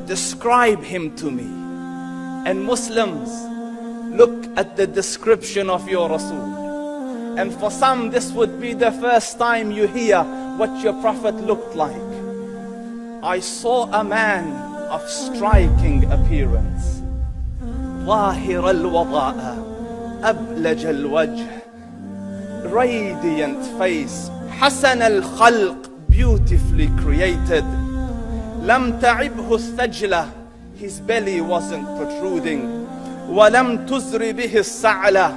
describe him to me. And Muslims, look at the description of your Rasul. And for some, this would be the first time you hear what your Prophet looked like. I saw a man of striking appearance. ظاهر الوضاء أبلج الوجه, radiant face, حسن الخلق, beautifully created. لم تعبه الثجلة, his belly wasn't protruding. ولم تزر به السعلة,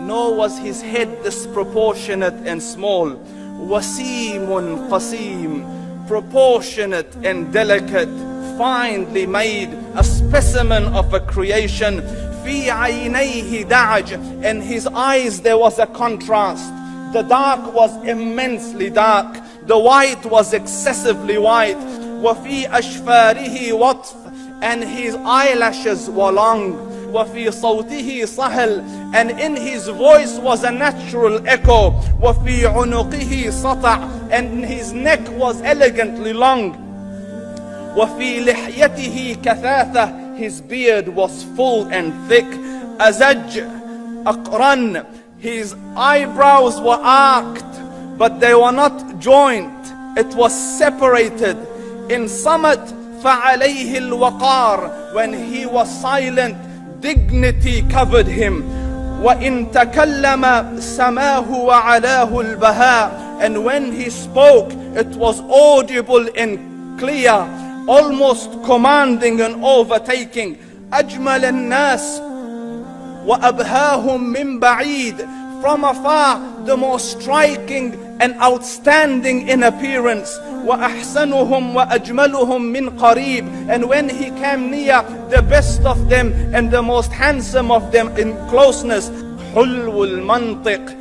nor was his head disproportionate and small. وسيم قسيم, proportionate and delicate, finely made, a specimen of a creation. في عينيه دعج, in his eyes there was a contrast. The dark was immensely dark, the white was excessively white. وفي أشفاره وطف, and his eyelashes were long. وفي صوته صهل, and in his voice was a natural echo. وفي عنقه سطع, and his neck was elegantly long. وفي لحيته كثاثة, his beard was full and thick. أزج أقرن, his eyebrows were arched, but they were not joined. It was separated. In صمت فعليه الوقار, when he was silent, dignity covered him. وإن تكلم سماه وعلاه البهاء, and when he spoke, it was audible and clear, almost commanding and overtaking. أجمل الناس وأبهاهم من بعيد, from afar the most striking and outstanding in appearance. وأحسنهم وأجملهم من قريب, and when he came near, the best of them and the most handsome of them in closeness. حلو المنطق,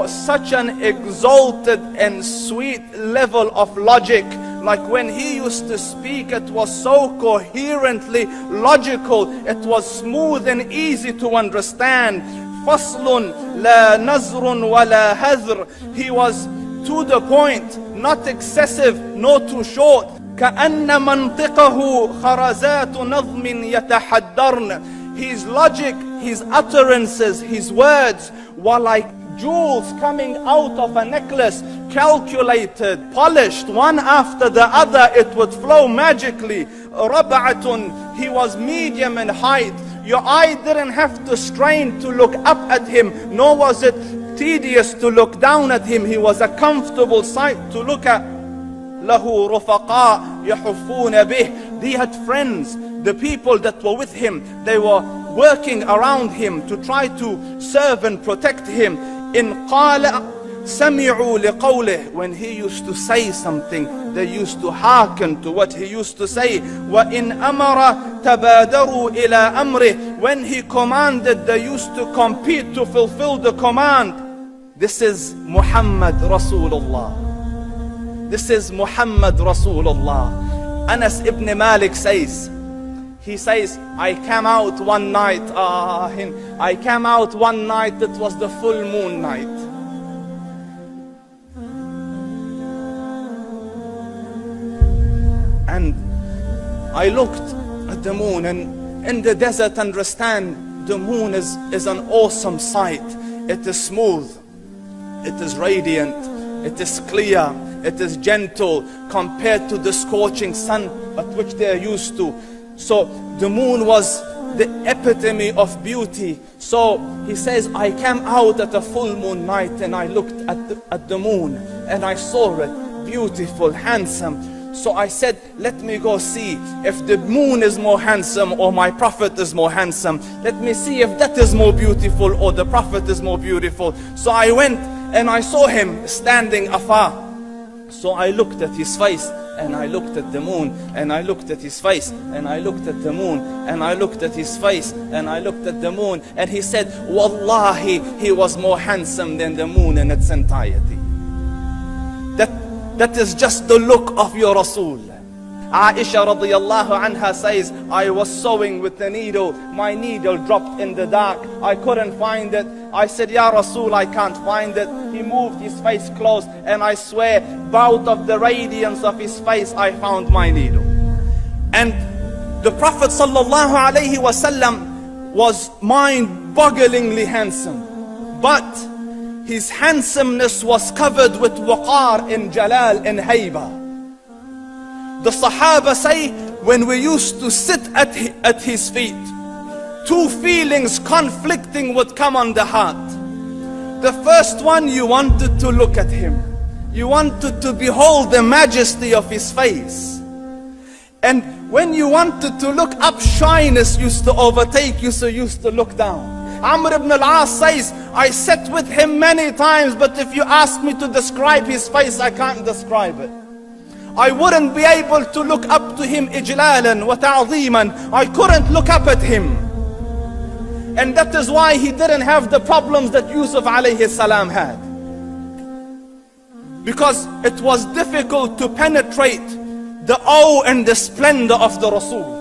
such an exalted and sweet level of logic. Like when he used to speak, it was so coherently logical, it was smooth and easy to understand. فصل لا نزر ولا هذر, he was to the point, not excessive nor too short. كأن منطقه خرزات نظم يتحدرن, his logic, his utterances, his words were like jewels coming out of a necklace, calculated, polished, one after the other, it would flow magically. ربعة, he was medium in height. Your eye didn't have to strain to look up at him, nor was it tedious to look down at him. He was a comfortable sight to look at. له رفقاء يحفون به, he had friends, the people that were with him, they were working around him to try to serve and protect him. إن قال سمعوا لقوله, when he used to say something, they used to hearken to what he used to say. وإن أمر تبادروا إلى أمره, when he commanded, they used to compete to fulfill the command. This is Muhammad Rasulullah. This is Muhammad Rasulullah. Anas ibn Malik says, he says, I came out one night, it was the full moon night. And I looked at the moon, and in the desert, understand, the moon is an awesome sight. It is smooth, it is radiant, it is clear, it is gentle compared to the scorching sun at which they are used to. So the moon was the epitome of beauty. So he says, I came out at a full moon night and I looked at the moon and I saw it, beautiful, handsome. So I said, let me go see if the moon is more handsome or my Prophet is more handsome. Let me see if that is more beautiful or the Prophet is more beautiful. So I went and I saw him standing afar. So I looked at his face and I looked at the moon and I looked at his face and I looked at the moon and I looked at his face and I looked at the moon, and he said, Wallahi, he was more handsome than the moon in its entirety. That is just the look of your Rasul. Aisha radiyallahu anha says, I was sewing with the needle. My needle dropped in the dark. I couldn't find it. I said, Ya Rasul, I can't find it. He moved his face close, and I swear, out of the radiance of his face, I found my needle. And the Prophet sallallahu alaihi wasallam was mind-bogglingly handsome, but his handsomeness was covered with waqar and jalal and hayba. The Sahaba say, when we used to sit at his feet, two feelings conflicting would come on the heart. The first one, you wanted to look at him. You wanted to behold the majesty of his face. And when you wanted to look up, shyness used to overtake you, so you used to look down. Amr ibn al-As says, I sat with him many times, but if you ask me to describe his face, I can't describe it. I wouldn't be able to look up to him ijlalan wa ta'ziman. I couldn't look up at him. And that is why he didn't have the problems that Yusuf alayhi salam had. Because it was difficult to penetrate the awe and the splendor of the Rasul.